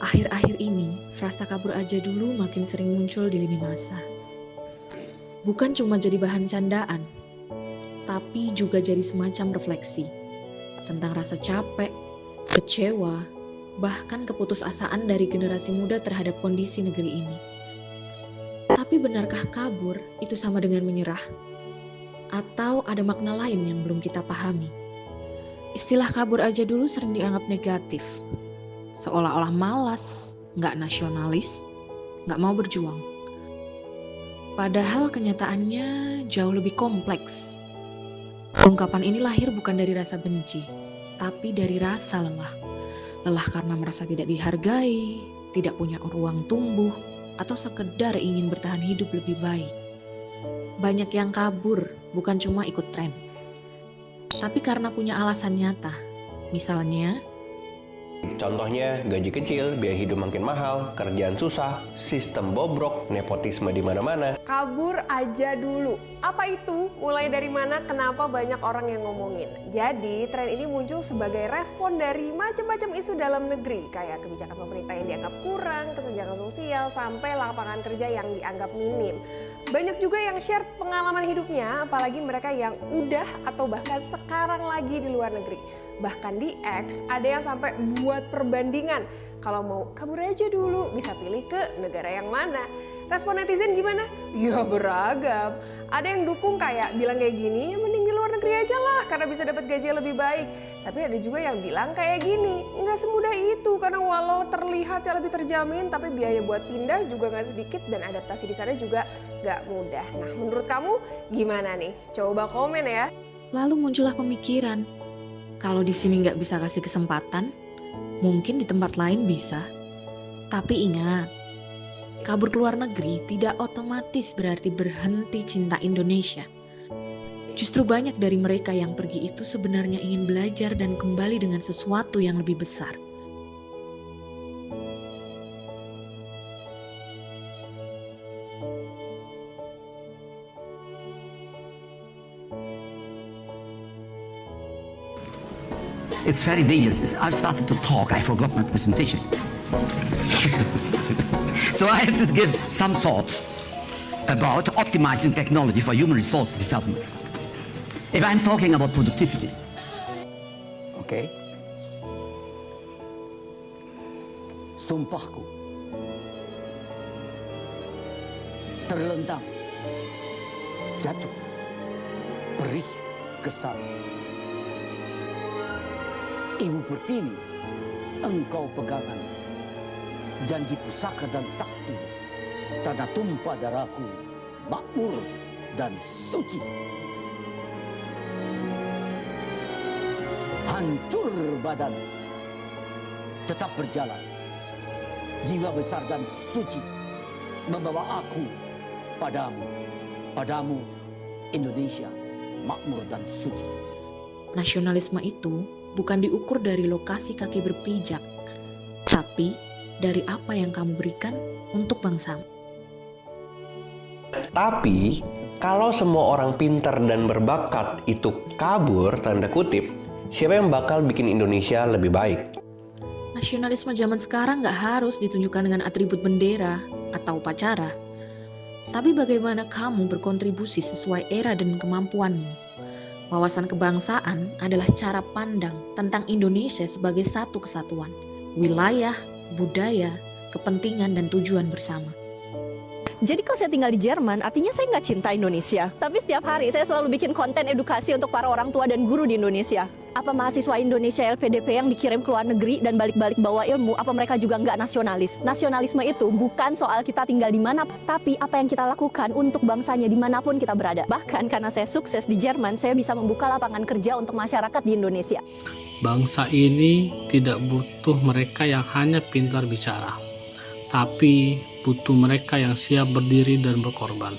Akhir-akhir ini, frasa kabur aja dulu makin sering muncul di lini masa. Bukan cuma jadi bahan candaan, tapi juga jadi semacam refleksi tentang rasa capek, kecewa, bahkan keputusasaan dari generasi muda terhadap kondisi negeri ini. Tapi benarkah kabur itu sama dengan menyerah? Atau ada makna lain yang belum kita pahami? Istilah kabur aja dulu sering dianggap negatif, seolah-olah malas, nggak nasionalis, nggak mau berjuang. Padahal kenyataannya jauh lebih kompleks. Ungkapan ini lahir bukan dari rasa benci, tapi dari rasa lelah. Lelah karena merasa tidak dihargai, tidak punya ruang tumbuh, atau sekedar ingin bertahan hidup lebih baik. Banyak yang kabur bukan cuma ikut tren, tapi karena punya alasan nyata. Misalnya, Contohnya gaji kecil, biaya hidup makin mahal, kerjaan susah, sistem bobrok, nepotisme di mana-mana. Kabur aja dulu. Apa itu? Mulai dari mana? Kenapa banyak orang yang ngomongin? Jadi tren ini muncul sebagai respon dari macam-macam isu dalam negeri, kayak kebijakan pemerintah yang dianggap kurang, kesenjangan sosial, sampai lapangan kerja yang dianggap minim. Banyak juga yang share pengalaman hidupnya, apalagi mereka yang udah atau bahkan sekarang lagi di luar negeri. Bahkan di X ada yang sampai buat perbandingan. Kalau mau kabur aja dulu, bisa pilih ke negara yang mana. Respon netizen gimana? Ya beragam. Ada yang dukung kayak bilang kayak gini, ya mending di luar negeri aja lah karena bisa dapat gaji yang lebih baik. Tapi ada juga yang bilang kayak gini, nggak semudah itu karena walau terlihat ya lebih terjamin, tapi biaya buat pindah juga nggak sedikit dan adaptasi di sana juga nggak mudah. Nah menurut kamu gimana nih? Coba komen ya. lalu muncullah pemikiran, kalau di sini nggak bisa kasih kesempatan, mungkin di tempat lain bisa. Tapi ingat, kabur ke luar negeri tidak otomatis berarti berhenti cinta Indonesia. Justru banyak dari mereka yang pergi itu sebenarnya ingin belajar dan kembali dengan sesuatu yang lebih besar. It's very dangerous. I've started to talk. I forgot my presentation. So I have to give some thoughts about optimizing technology for human resource development. If I'm talking about productivity, okay? Sumpahku terlentang, jatuh, perih, kesal. Ibu Pertiwi, engkau pegangan janji pusaka dan sakti, tanah tumpah darahku, makmur dan suci. Hancur badan, tetap berjalan, jiwa besar dan suci membawa aku padamu, padamu Indonesia, makmur dan suci. Nasionalisme itu bukan diukur dari lokasi kaki berpijak, tapi dari apa yang kamu berikan untuk bangsamu. Tapi, kalau semua orang pintar dan berbakat itu kabur, tanda kutip, siapa yang bakal bikin Indonesia lebih baik? Nasionalisme zaman sekarang nggak harus ditunjukkan dengan atribut bendera atau upacara. Tapi bagaimana kamu berkontribusi sesuai era dan kemampuanmu. Wawasan kebangsaan adalah cara pandang tentang Indonesia sebagai satu kesatuan, wilayah, budaya, kepentingan, dan tujuan bersama. Jadi kalau saya tinggal di Jerman, artinya saya nggak cinta Indonesia. Tapi setiap hari saya selalu bikin konten edukasi untuk para orang tua dan guru di Indonesia. Apa mahasiswa Indonesia LPDP yang dikirim ke luar negeri dan balik-balik bawa ilmu, apa mereka juga nggak nasionalis? Nasionalisme itu bukan soal kita tinggal di mana, tapi apa yang kita lakukan untuk bangsanya dimanapun kita berada. Bahkan karena saya sukses di Jerman, saya bisa membuka lapangan kerja untuk masyarakat di Indonesia. Bangsa ini tidak butuh mereka yang hanya pintar bicara, tapi butuh mereka yang siap berdiri dan berkorban.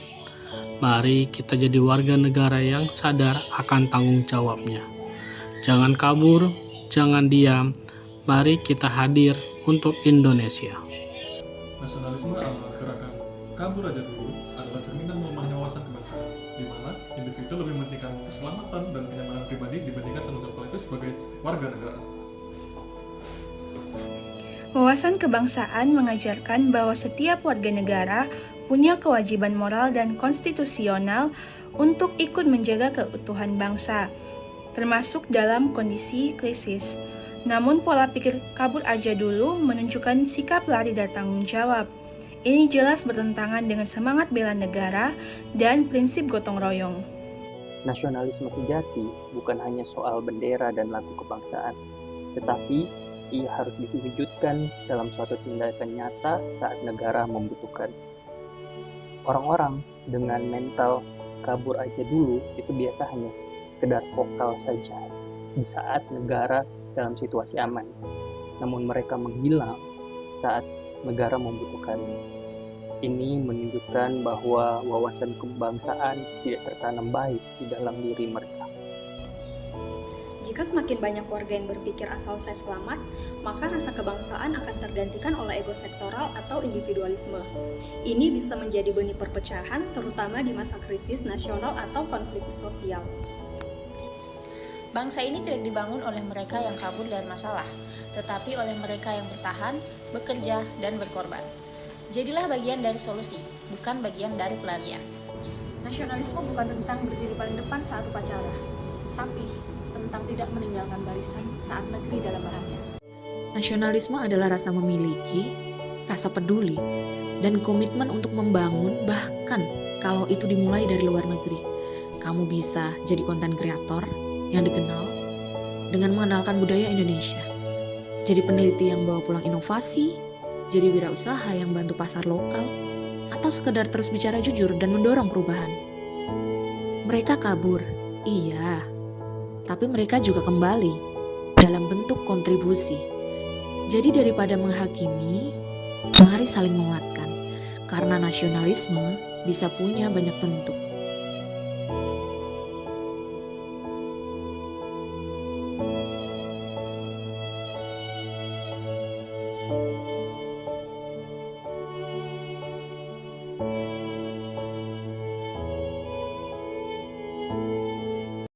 Mari kita jadi warga negara yang sadar akan tanggung jawabnya. Jangan kabur, jangan diam, mari kita hadir untuk Indonesia. Nasionalisme adalah gerakan kabur aja dulu adalah cerminan melemahnya wawasan kebangsaan, di mana individu lebih mementingkan keselamatan dan kenyamanan pribadi dibandingkan tanggung jawab kolektif sebagai warga negara. Wawasan kebangsaan mengajarkan bahwa setiap warga negara punya kewajiban moral dan konstitusional untuk ikut menjaga keutuhan bangsa, termasuk dalam kondisi krisis. Namun pola pikir kabur aja dulu menunjukkan sikap lari dari tanggung jawab. Ini jelas bertentangan dengan semangat bela negara dan prinsip gotong royong. Nasionalisme sejati bukan hanya soal bendera dan lagu kebangsaan, tetapi ia harus diwujudkan dalam suatu tindakan nyata saat negara membutuhkan. Orang-orang dengan mental kabur aja dulu itu biasa hanya sekedar vokal saja di saat negara dalam situasi aman. Namun mereka menghilang saat negara membutuhkan. Ini menunjukkan bahwa wawasan kebangsaan tidak tertanam baik di dalam diri mereka. Jika semakin banyak warga yang berpikir asal saya selamat, maka rasa kebangsaan akan tergantikan oleh ego sektoral atau individualisme. Ini bisa menjadi benih perpecahan, terutama di masa krisis nasional atau konflik sosial. Bangsa ini tidak dibangun oleh mereka yang kabur dari masalah, tetapi oleh mereka yang bertahan, bekerja, dan berkorban. Jadilah bagian dari solusi, bukan bagian dari pelarian. Nasionalisme bukan tentang berdiri paling depan saat upacara, tapi tentang tidak meninggalkan barisan saat negeri dalam bahaya. Nasionalisme adalah rasa memiliki, rasa peduli, dan komitmen untuk membangun bahkan kalau itu dimulai dari luar negeri. Kamu bisa jadi konten kreator yang dikenal dengan mengenalkan budaya Indonesia. Jadi peneliti yang bawa pulang inovasi, jadi wirausaha yang bantu pasar lokal, atau sekedar terus bicara jujur dan mendorong perubahan. Mereka kabur, iya, tapi mereka juga kembali dalam bentuk kontribusi. Jadi daripada menghakimi, mari saling menguatkan, karena nasionalisme bisa punya banyak bentuk.